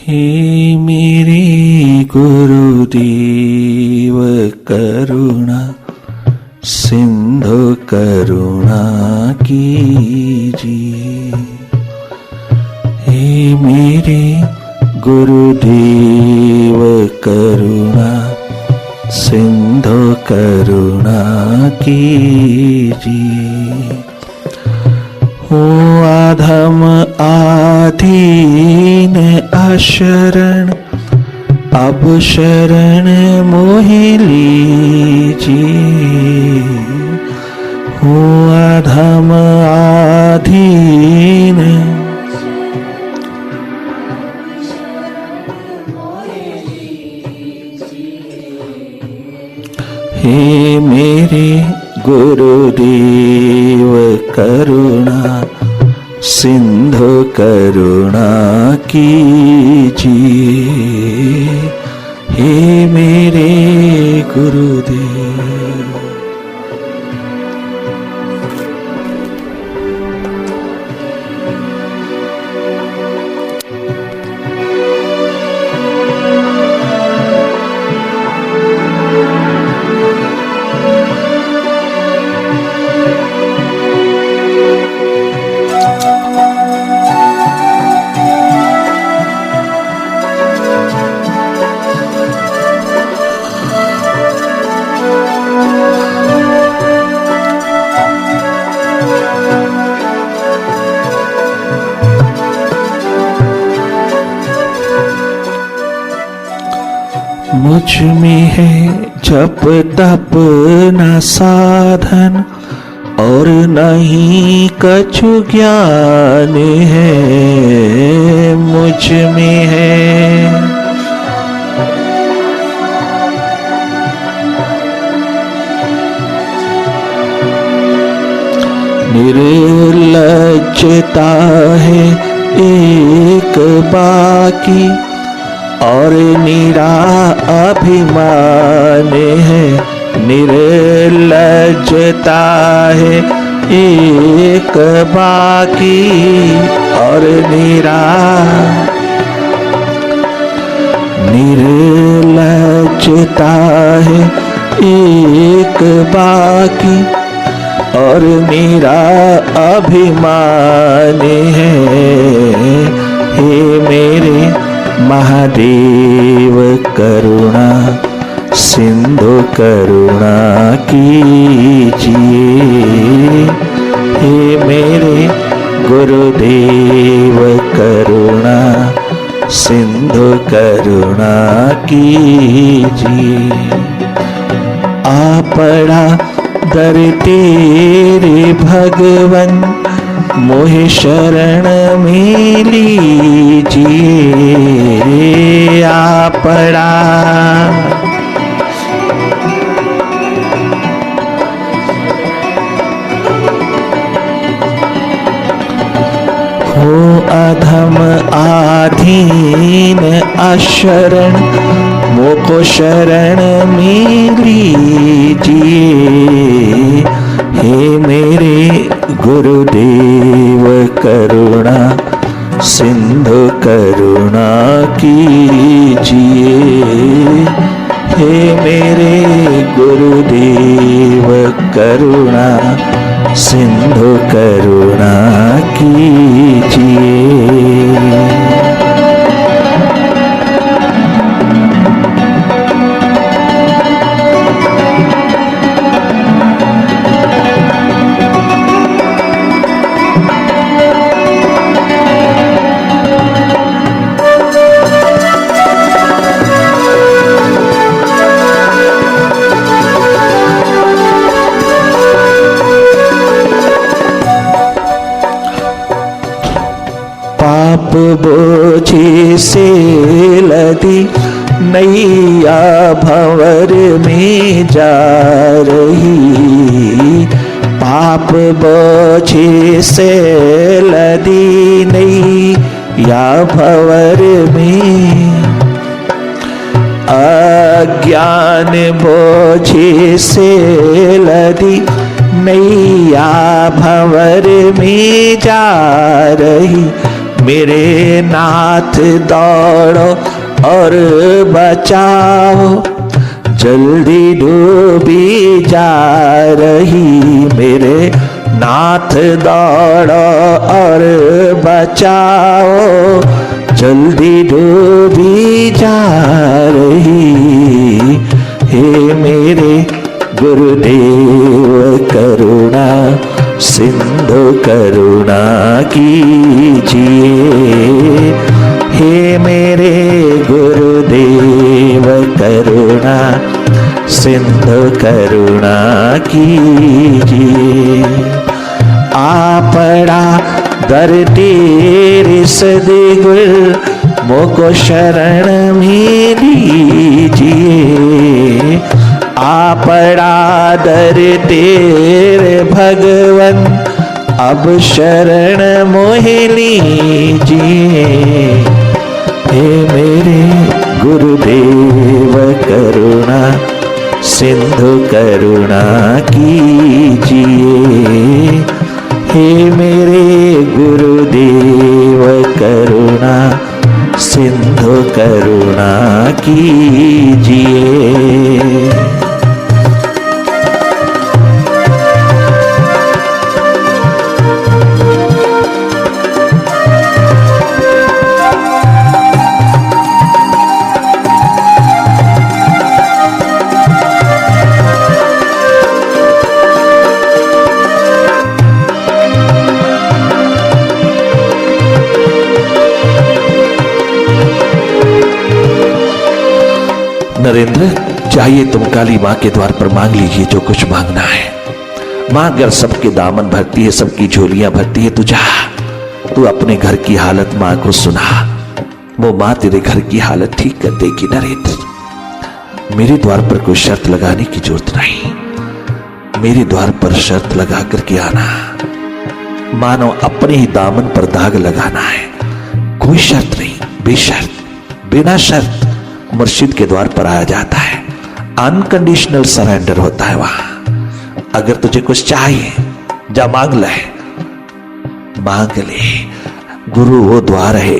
हे मेरे गुरुदेव करुणा सिंधु करुणा कीजिए। हे मेरे गुरुदेव करुणा सिंधु करुणा कीजिए। हो अधम आधीन अशरण अब शरण मोहि लीजिए। हो अधम आधीन हे मेरे गुरुदेव करुणा सिंधु करुणा कीजिए। हे मेरे गुरुदेव। मुझ में है जप तप न साधन और नहीं कछु ज्ञान है। मुझ में है निर्लज्जता है एक बाकी और निरा अभिमान है। निर्लज्जता है एक बाकी और निर्लज्जता है एक बाकी और मेरा अभिमान है। हे मेरे महादेव करुणा सिंधु करुणा कीजिए। हे मेरे गुरुदेव करुणा सिंधु करुणा कीजिए। आपड़ा दर तेरे भगवन मोहि शरण में लीजिए। आपड़ा हो अधम आधीन अशरण मोको शरण में लीजिए। हे मेरे गुरुदेव करुणा सिंधु करुणा कीजिए। हे मेरे गुरुदेव करुणा सिंधु करुणा कीजिए। पाप बोझे से लदी नैया भंवर में जा रही। पाप बोझे से लदी नैया भंवर में अज्ञान बोझे से लदी नैया भंवर में जा रही। मेरे नाथ दौड़ो और बचाओ, जल्दी डूबी जा रही। मेरे नाथ दौड़ो और बचाओ, जल्दी डूबी जा रही। हे मेरे गुरुदेव करुणा सिंधु करुणा कीजिए। हे मेरे गुरुदेव करुणा सिंधु करुणा कीजिए। आपड़ा दर तेरे सद्गुर मोको शरण में लीजिए। आपड़ा दर तेरे भगवन अब शरण मोहि लीजिए। हे मेरे गुरुदेव करुणा सिंधु करुणा कीजिए। हे मेरे गुरुदेव करुणा सिंधु करुणा कीजिए। नरेंद्र, चाहिए तुम काली माँ के द्वार पर मांग लीजिए जो कुछ मांगना है। माँ अगर सबके दामन भरती है, सबकी झोलियां भरती है, तू जा, तू अपने घर की हालत माँ को सुना। वो माँ तेरे घर की हालत ठीक कर देगी। नरेंद्र, मेरे द्वार पर कोई शर्त लगाने की जरूरत नहीं। मेरे द्वार पर शर्त लगा करके आना, मानो अपने ही दामन पर दाग लगाना है। कोई शर्त नहीं, बेशर्त बिना शर्त मुर्शिद के द्वार पर आया जाता है। अनकंडीशनल सरेंडर होता है वहां। अगर तुझे कुछ चाहिए जा मांग ले, मांग ले। गुरु वो द्वार है,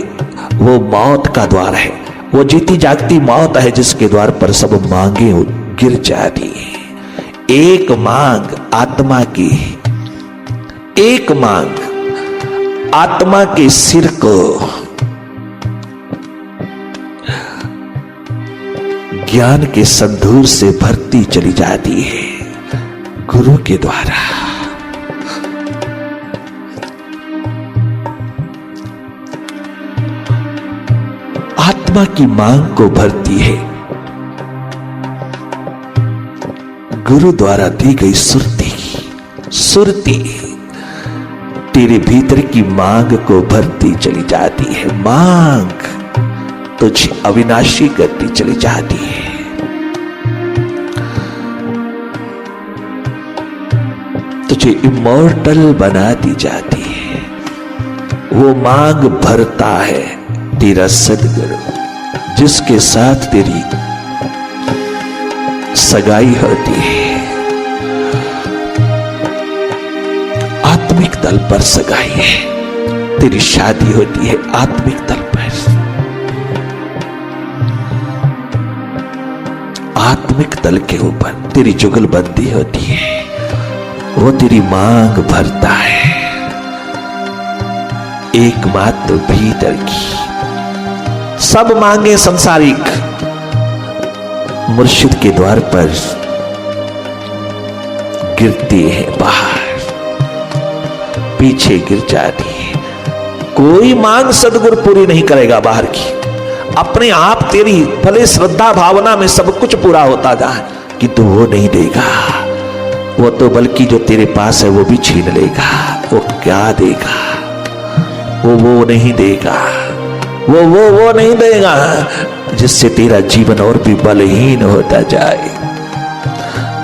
वो मौत का द्वार है, वो जीती जागती मौत है जिसके द्वार पर सब मांगे गिर जाती है। एक मांग आत्मा की, एक मांग आत्मा के सिर को ज्ञान के संधूर से भरती चली जाती है गुरु के द्वारा। आत्मा की मांग को भरती है गुरु द्वारा दी गई सुरती। सुरती तेरे भीतर की मांग को भरती चली जाती है। मांग तुझे अविनाशी करती चली जाती है। तुझे इमॉर्टल बनाती जाती है। वो मांग भरता है तेरा सद्गुरु, जिसके साथ तेरी सगाई होती है। आत्मिक तल पर सगाई है, तेरी शादी होती है आत्मिक तल पर। आत्मिक तल के ऊपर तेरी जुगलबंदी होती है। वो तेरी मांग भरता है एकमात्र भीतर की। सब मांगे संसारिक मुर्शिद के द्वार पर गिरती है, बाहर पीछे गिर जाती है। कोई मांग सदगुरु पूरी नहीं करेगा बाहर की। अपने आप तेरी भले श्रद्धा भावना में सब कुछ पूरा होता जाए, किंतु वो नहीं देगा। वो तो बल्कि जो तेरे पास है वो भी छीन लेगा। वो क्या देगा? वो नहीं देगा। वो नहीं देगा जिससे तेरा जीवन और भी बलहीन होता जाए,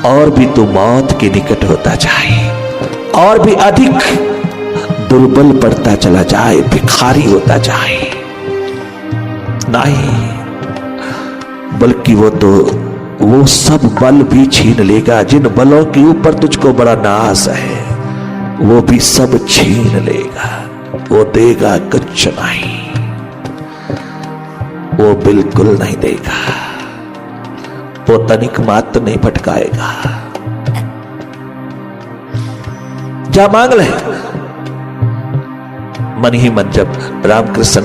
और भी तू मौत के निकट होता जाए, और भी अधिक दुर्बल पड़ता चला जाए, भिखारी होता जाए। नहीं, बल्कि वो सब बल भी छीन लेगा। जिन बलों के ऊपर तुझको बड़ा नाज है वो भी सब छीन लेगा। वो देगा कुछ नहीं, वो बिल्कुल नहीं देगा, वो तनिक मात्र नहीं भटकाएगा। जा मांग ले। मन ही मन जब रामकृष्ण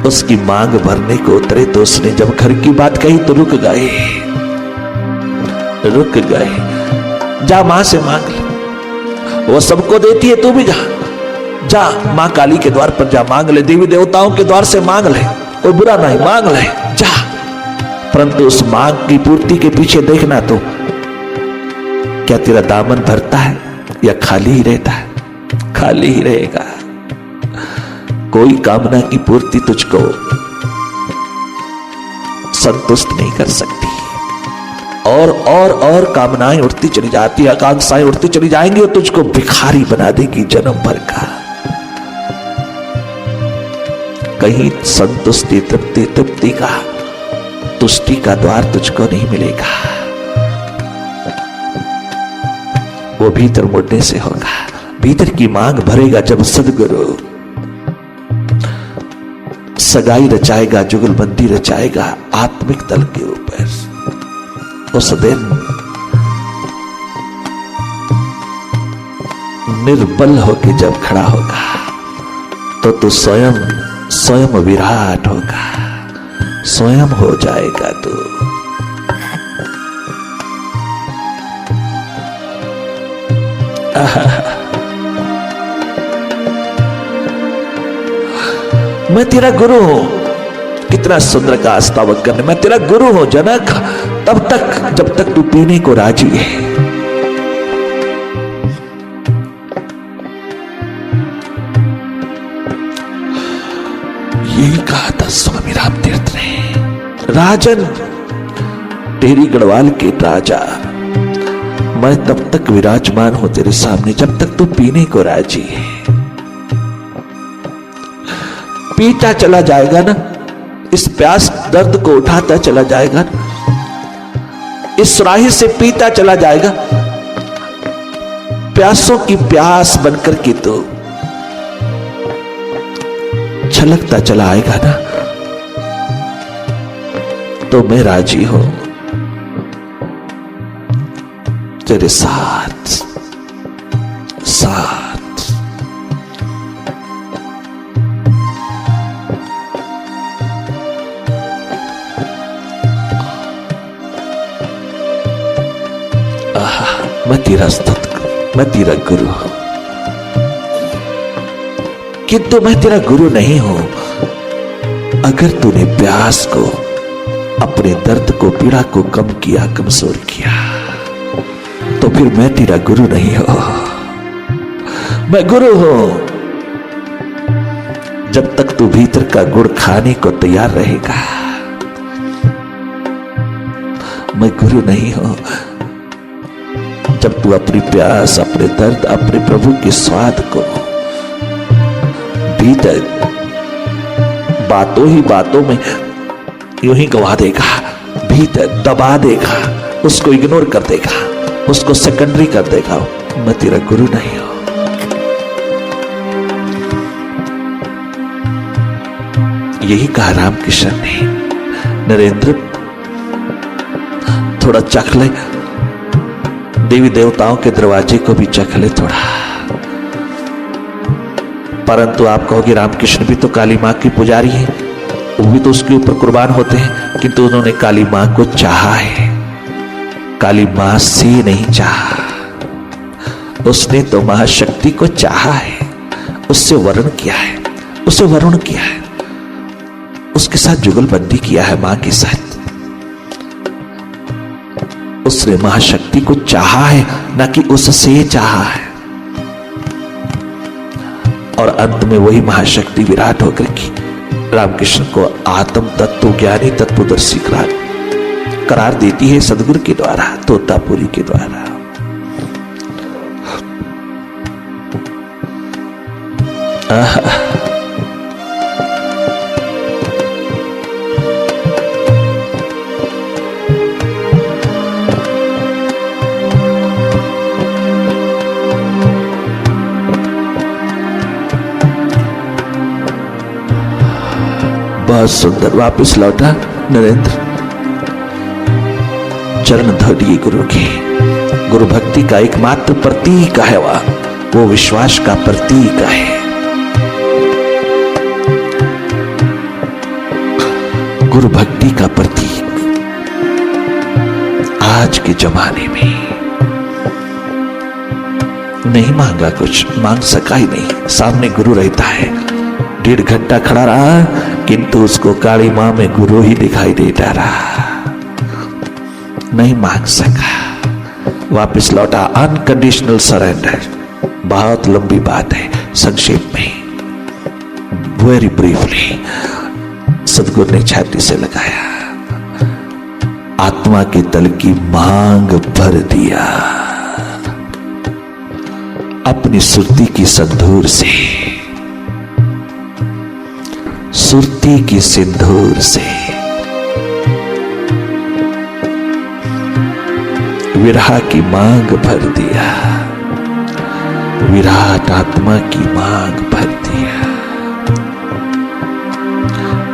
उसकी मांग भरने को उतरे तो उसने जब घर की बात कही तो रुक गए। जा मां से मांग ले, वो सबको देती है, तू भी जा। जा मां काली के द्वार पर जा, मांग ले। देवी देवताओं के द्वार से मांग ले, कोई बुरा नहीं, मांग ले जा। परंतु उस मांग की पूर्ति के पीछे देखना तो क्या तेरा दामन भरता है या खाली ही रहता है? खाली ही रहेगा। कोई कामना की पूर्ति तुझको संतुष्ट नहीं कर सकती। और कामनाएं उठती चली जाती, आकांक्षाएं उठती चली जाएंगी और तुझको भिखारी बना देगी जन्म भर का। कहीं संतुष्टि तृप्ति का तुष्टि का द्वार तुझको नहीं मिलेगा। वो भीतर मुड़ने से होगा। भीतर की मांग भरेगा जब सदगुरु सगाई रचाएगा, जुगलबंदी रचाएगा आत्मिक तल के ऊपर। उस दिन निर्बल होके जब खड़ा होगा तो तू स्वयं विराट होगा, स्वयं हो जाएगा तू। मैं तेरा गुरु हूं। कितना सुंदर का स्तवक करने, मैं तेरा गुरु हूं जनक, तब तक जब तक तू पीने को राजी है। यही कहा था स्वामी रामतीर्थ ने। राजन, टेरी गढ़वाल के राजा, मैं तब तक विराजमान हूं तेरे सामने जब तक तू पीने को राजी है। पीता चला जाएगा ना, इस प्यास दर्द को उठाता चला जाएगा ना, इस सुराही से पीता चला जाएगा। प्यासों की प्यास बनकर के तो छलकता चला आएगा ना, तो मैं राजी हूं तेरे साथ साथ। मैं तेरा मैं तेरा गुरु हूं, किंतु मैं तेरा गुरु नहीं हूं अगर तूने प्यास को, अपने दर्द को, पीड़ा को कम किया, कमजोर किया, तो फिर मैं तेरा गुरु नहीं हूं। मैं गुरु हूं जब तक तू भीतर का गुड़ खाने को तैयार रहेगा। मैं गुरु नहीं हूं जब तू अपनी प्यास, अपने दर्द, अपने प्रभु के स्वाद को भीतर बातों ही बातों में यूं ही गवा देगा, भीतर दबा देगा, उसको इग्नोर कर देगा, उसको सेकेंडरी कर देगा। मैं तेरा गुरु नहीं हूं। यही कहा रामकृष्ण ने। नरेंद्र, थोड़ा चख ले, देवी देवताओं के दरवाजे को भी चख ले थोड़ा। परंतु आप कहोगे रामकृष्ण भी तो काली मां की पुजारी है, वो भी तो उसके ऊपर कुर्बान होते हैं, किंतु उन्होंने काली मां को चाहा है, काली मां से नहीं चाहा। उसने तो महाशक्ति को चाहा है, उससे वर्ण किया है, उसे वरुण किया है, उसके साथ जुगलबंदी किया है मां के साथ। उसने महाशक्ति को चाहा है, ना कि उससे चाहा है। और अंत में वही महाशक्ति विराट होकर की रामकृष्ण को आत्म तत्व, ज्ञानी तत्वदर्शी करार देती है सदगुरु के द्वारा, तोतापुरी के द्वारा। बहुत सुंदर। वापस लौटा नरेंद्र, चरण धो दिए गुरु की। गुरु भक्ति का एकमात्र प्रतीक है वो विश्वास का प्रतीक है। गुरु भक्ति का प्रतीक आज के जमाने में नहीं मांगा, कुछ मांग सका ही नहीं। सामने गुरु रहता है, 1.5 घंटा खड़ा रहा, किंतु उसको काली मां में गुरु ही दिखाई देता रहा, नहीं मांग सका। वापिस लौटा। अनकंडीशनल सरेंडर बहुत लंबी बात है, संक्षेप में वेरी ब्रीफली सदगुरु ने छाती से लगाया, आत्मा के तल की मांग भर दिया अपनी सुरती की संधूर से, सुरती की सिंदूर से। विरह की मांग भर दिया, विराट आत्मा की मांग भर दिया।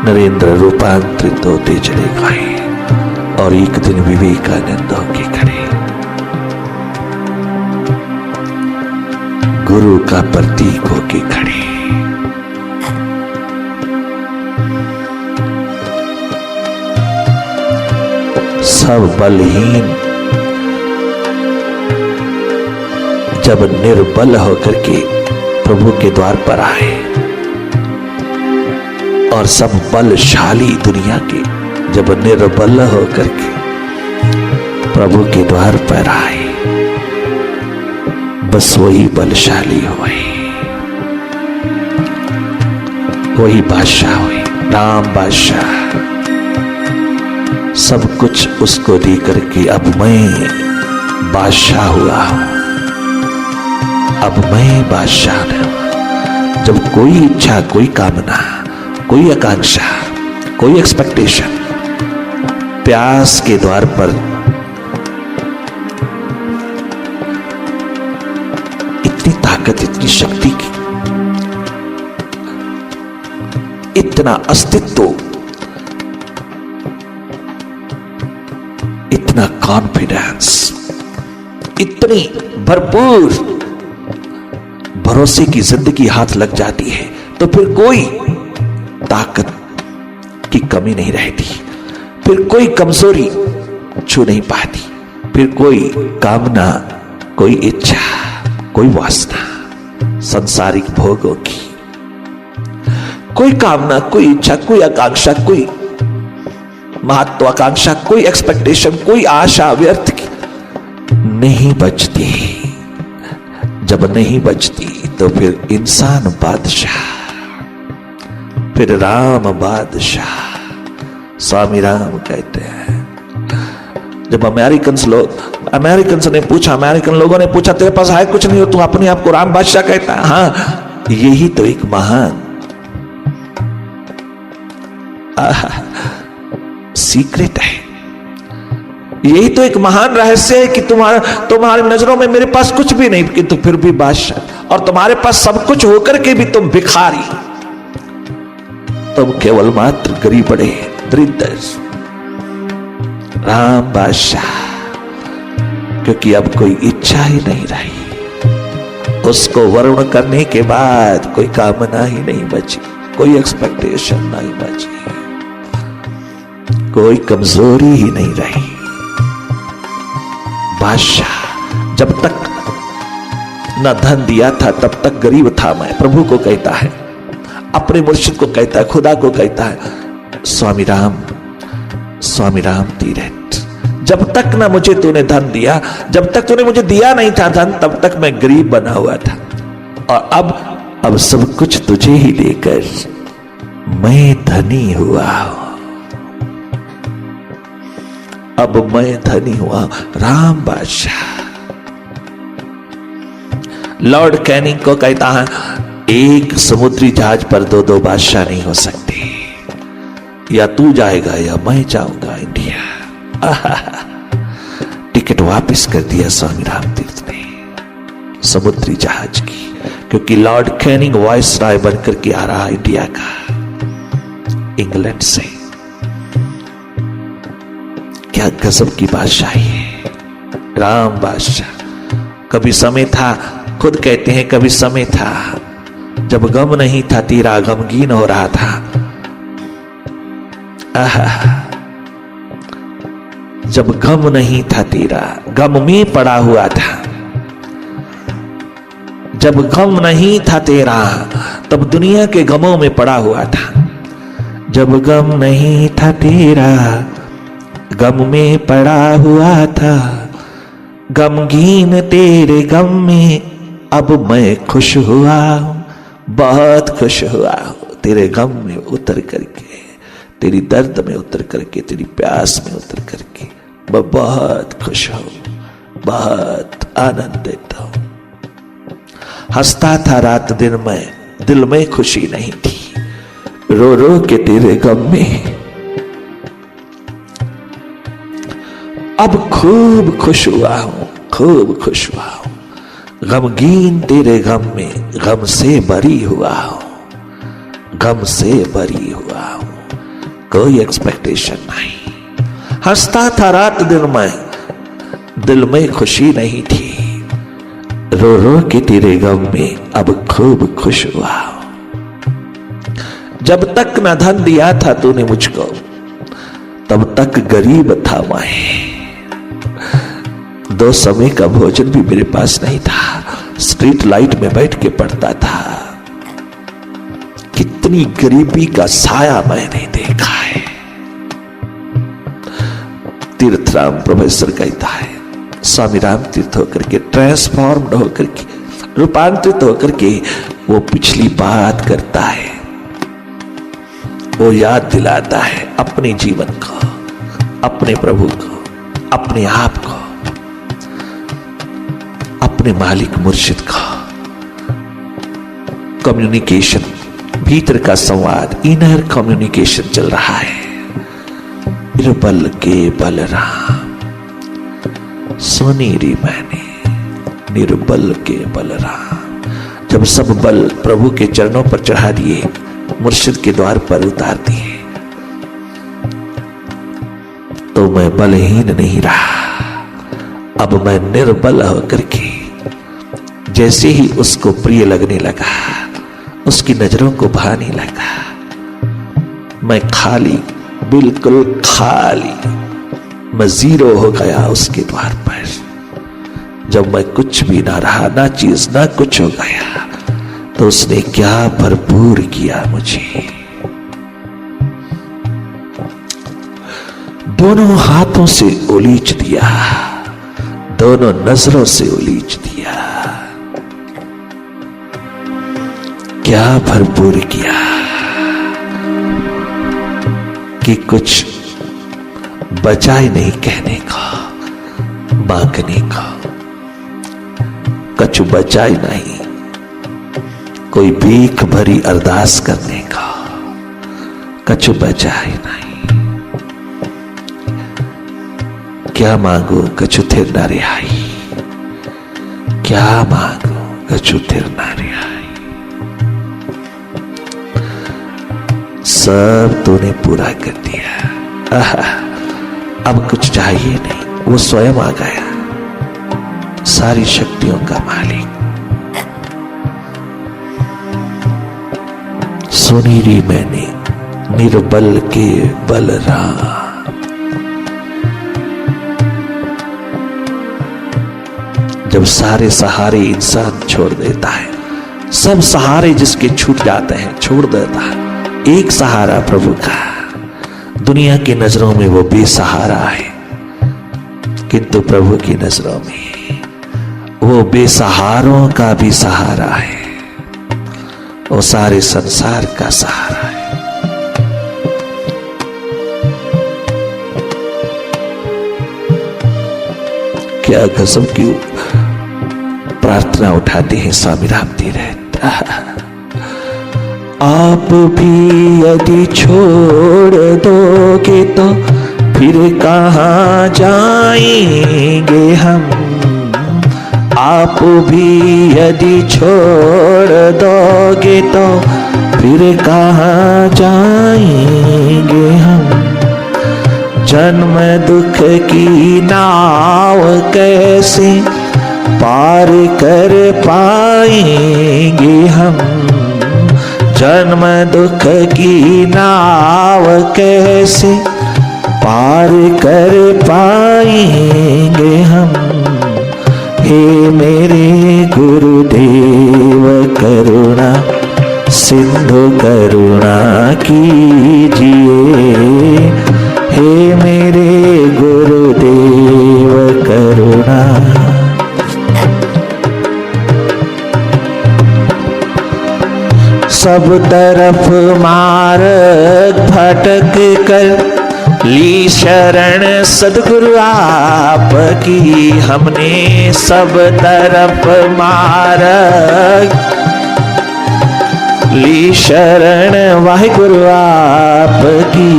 नरेंद्र रूपांतरित होते चले गए और एक दिन विवेकानंद होके खड़े, गुरु का प्रतीक होके खड़े। सब बलहीन जब निर्बल होकर के प्रभु के द्वार पर आए और सब बलशाली दुनिया के जब निर्बल होकर के प्रभु के द्वार पर आए, बस वही बलशाली हुए, वही बादशाह हुए, राम बादशाह। सब कुछ उसको दे करके अब मैं बादशाह हुआ हूं, अब मैं बादशाह हूं। जब कोई इच्छा, कोई कामना, कोई आकांक्षा, कोई एक्सपेक्टेशन प्यास के द्वार पर इतनी ताकत, इतनी शक्ति की, इतना अस्तित्व, इतना कॉन्फिडेंस, इतनी भरपूर भरोसे की जिंदगी हाथ लग जाती है तो फिर कोई ताकत की कमी नहीं रहती, फिर कोई कमजोरी छू नहीं पाती, फिर कोई कामना, कोई इच्छा, कोई वासना संसारिक भोगों की, कोई कामना, कोई इच्छा, कोई आकांक्षा, कोई महत्वाकांक्षा, कोई एक्सपेक्टेशन, कोई आशा व्यर्थ की नहीं बचती। जब नहीं बचती तो फिर इंसान बादशाह, फिर राम बादशाह। स्वामी राम कहते हैं, जब अमेरिकन लोगों ने पूछा तेरे पास है कुछ नहीं हो, तू अपने आप को राम बादशाह कहता है? हाँ, यही तो एक महान सीक्रेट है, यही तो एक महान रहस्य है कि तुम्हारी नजरों में मेरे पास कुछ भी नहीं, किंतु फिर भी बादशाह, और तुम्हारे पास सब कुछ होकर के भी तुम भिखारी, तुम केवल मात्र गरीब बड़े दरिद्र। राम बादशाह, क्योंकि अब कोई इच्छा ही नहीं रही, उसको वर्ण करने के बाद कोई कामना ही नहीं बची, कोई एक्सपेक्टेशन नहीं बची, कोई कमजोरी ही नहीं रही। बादशाह, जब तक न धन दिया था तब तक गरीब था मैं। प्रभु को कहता है, अपने मुर्शिद को कहता है, खुदा को कहता है, स्वामी राम तीरथ, जब तक ना मुझे तूने धन दिया, जब तक तूने मुझे दिया नहीं था धन, तब तक मैं गरीब बना हुआ था, और अब सब कुछ तुझे ही लेकर मैं धनी हुआ हूं, अब मैं धनी हुआ। राम बादशाह। लॉर्ड कैनिंग को कहता है, एक समुद्री जहाज पर दो बादशाह नहीं हो सकते, या तू जाएगा या मैं जाऊंगा इंडिया। टिकट वापस कर दिया स्वामी राम तीर्थ ने समुद्री जहाज की, क्योंकि लॉर्ड कैनिंग वायसराय बनकर के आ रहा इंडिया का। इंग्लैंड से। क्या गजब की बादशाही है राम बादशाह। कभी समय था, खुद कहते हैं कभी समय था जब गम नहीं था तेरा, गमगीन हो रहा था। आहा, जब गम नहीं था तेरा, गम में पड़ा हुआ था। जब गम नहीं था तेरा तब दुनिया के गमों में पड़ा हुआ था। जब गम नहीं था तेरा गम में पड़ा हुआ था। गमगीन तेरे गम में अब मैं खुश हुआ हूं, बहुत खुश हुआ हूं तेरे गम में उतर करके, तेरी दर्द में उतर करके, तेरी प्यास में उतर करके मैं बहुत खुश हूं, बहुत आनंदित हूं। हंसता था रात दिन में, दिल में खुशी नहीं थी, रो रो के तेरे गम में अब खूब खुश हुआ हूं, खूब खुश हुआ हूं। गमगीन तेरे गम में गम से बरी हुआ हूं, गम से बरी हुआ हूं, कोई एक्सपेक्टेशन नहीं। हंसता था रात दिन में, दिल में खुशी नहीं थी, रो रो के तेरे गम में अब खूब खुश हुआ हूं। जब तक न धन दिया था तूने मुझको तब तक गरीब था मैं। 2 समय का भोजन भी मेरे पास नहीं था, स्ट्रीट लाइट में बैठ के पढ़ता था। कितनी गरीबी का साया मैंने देखा है। तीर्थराम प्रोफेसर कहता है स्वामी राम तीर्थ होकर के, ट्रांसफॉर्म्ड होकर के, रूपांतरित होकर के वो पिछली बात करता है, वो याद दिलाता है अपने जीवन को, अपने प्रभु को, अपने आप को, अपने मालिक मुर्शिद को। कम्युनिकेशन, भीतर का संवाद, इनर कम्युनिकेशन चल रहा है। निर्बल के बलराम सुनीरी मैंने, निर्बल के बलराम। जब सब बल प्रभु के चरणों पर चढ़ा दिए, मुर्शिद के द्वार पर उतार दिए, तो मैं बलहीन नहीं रहा। अब मैं निर्बल होकर के जैसे ही उसको प्रिय लगने लगा, उसकी नजरों को भाने लगा, मैं खाली, बिल्कुल खाली, मैं जीरो हो गया उसके द्वार पर। जब मैं कुछ भी ना रहा, ना चीज ना कुछ हो गया, तो उसने क्या भरपूर किया मुझे। दोनों हाथों से उलीच दिया, दोनों नजरों से उलीच दिया, क्या भरपूर किया कि कुछ बचा ही नहीं कहने का, मांगने का, कछु बचा ही नहीं, कोई भीख भरी अरदास करने का, कछु बचा ही नहीं। क्या मांगो कछु थिर ना रिहाई, क्या मांगो कछु थिर ना रिहाई। सब तूने पूरा कर दिया, अब कुछ चाहिए नहीं, वो स्वयं आ गया, सारी शक्तियों का मालिक। सुनीरी मैंने निर्बल के बलराम। जब सारे सहारे इंसान छोड़ देता है, सब सहारे जिसके छूट जाते हैं छोड़ देता है, एक सहारा प्रभु का। दुनिया की नजरों में वो बेसहारा है, किंतु प्रभु की नजरों में वो बेसहारों का भी सहारा है, वो सारे संसार का सहारा है। क्या गजब की प्रार्थना उठाते हैं स्वामी राम तीर्थ। आप भी यदि छोड़ दोगे तो फिर कहाँ जाएंगे हम। आप भी यदि छोड़ दोगे तो फिर कहाँ जाएंगे हम, जन्म दुख की नाव कैसे पार कर पाएंगे हम, जन्म दुख की नाव कैसे पार कर पाएंगे हम। हे मेरे गुरुदेव करुणा सिंधु करुणा कीजिए, हे मेरे गुरुदेव करुणा। सब तरफ मार्ग भटक कर ली शरण सद्गुरु आपकी हमने, सब तरफ मार्ग ली शरण वाहिगुरु आपकी,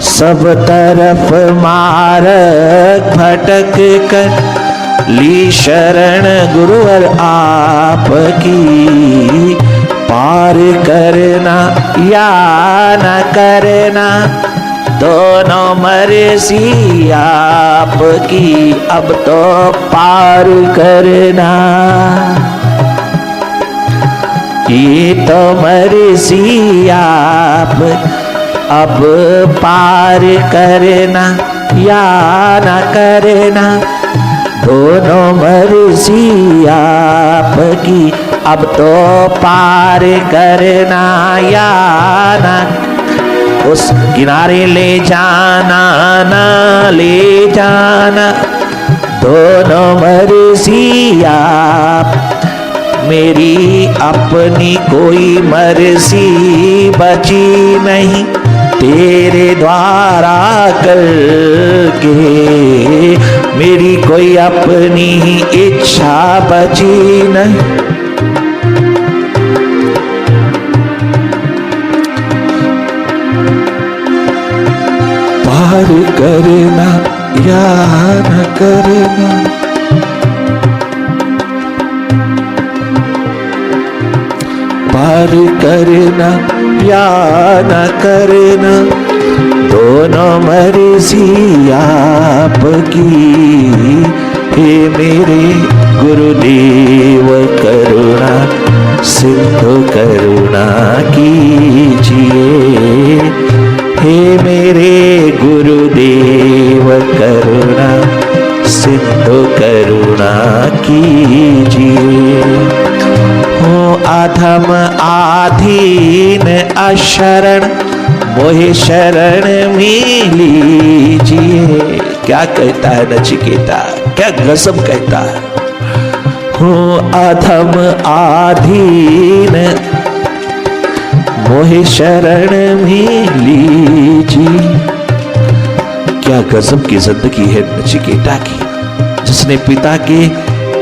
सब तरफ मार्ग भटक कर ली शरण गुरुवर आपकी, पार करना या न करना दोनों मर्जी आपकी, अब तो पार करना, ये तो मर्जी आप, अब पार करना या न करना दोनों मर्जी आपकी, अब तो पार करना या ना, उस किनारे ले जाना ना ले जाना दोनों मर्जी आप, मेरी अपनी कोई मर्जी बची नहीं, तेरे द्वारा करके मेरी कोई अपनी इच्छा बची नहीं। पार करना या न करना, पार करना या न करना दोनों मर्जी आपकी, हे मेरे गुरुदेव करुणा सिंधु करुणा कीजिए, हे मेरे गुरुदेव करुणा सिंधु करुणा कीजिए। हो अधम आधीन अशरण मोहे शरण में लीजिए। क्या कहता है नचिकेता, क्या गजब कहता है। हो अधम आधीन मोहे शरण में लीजिए। क्या गजब की जिंदगी है नचिकेता की, जिसने पिता के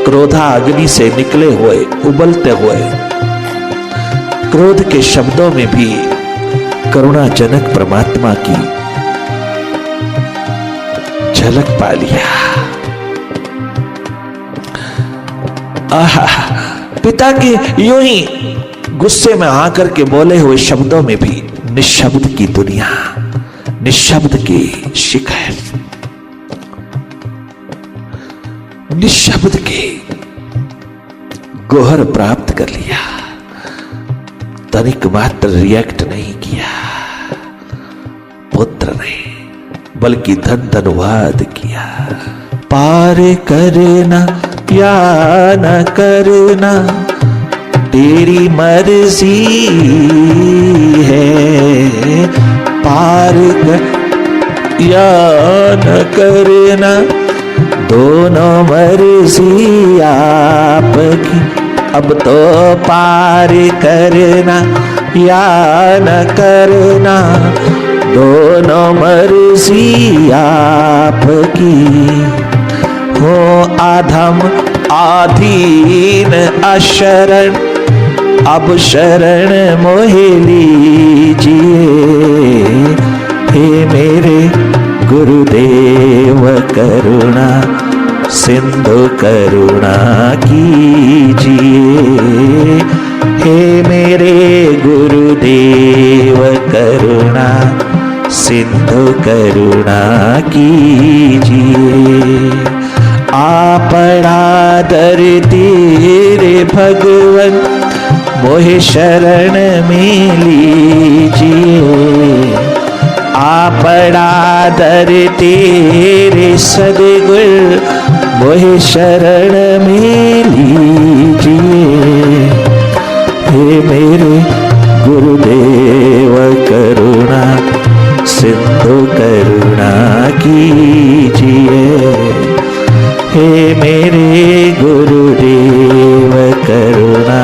क्रोधा अग्नि से निकले हुए उबलते हुए क्रोध के शब्दों में भी करुणाजनक परमात्मा की झलक पा लिया। आहा, पिता के यूं ही गुस्से में आकर के बोले हुए शब्दों में भी निशब्द की दुनिया, निशब्द की शिखर, निशब्द के गोहर प्राप्त कर लिया। तनिक मात्र रिएक्ट नहीं किया पुत्र ने, बल्कि धन धन्यवाद किया। पार करना या न करना तेरी मर्जी है, पार कर या न करना दोनों मर्जी आपकी। अब तो पार करना या न करना दोनों मर्जी आपकी। हो अधम आधीन अशरण अब शरण मोहे लीजिए। हे मेरे गुरुदेव करुणा सिंधु करुणा कीजिए। हे मेरे करुणा सिंधु करुणा कीजिए। आपड़ा दर तेरे भगवन मोहे शरण में लीजिए। आपड़ा दर तेरे सद्गुर मोहे शरण में लीजिए। हे मेरे गुरुदेव करुणा सिंधु करुणा कीजिए। हे मेरे गुरुदेव करुणा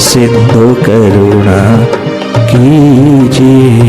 सिंधु करुणा कीजिए।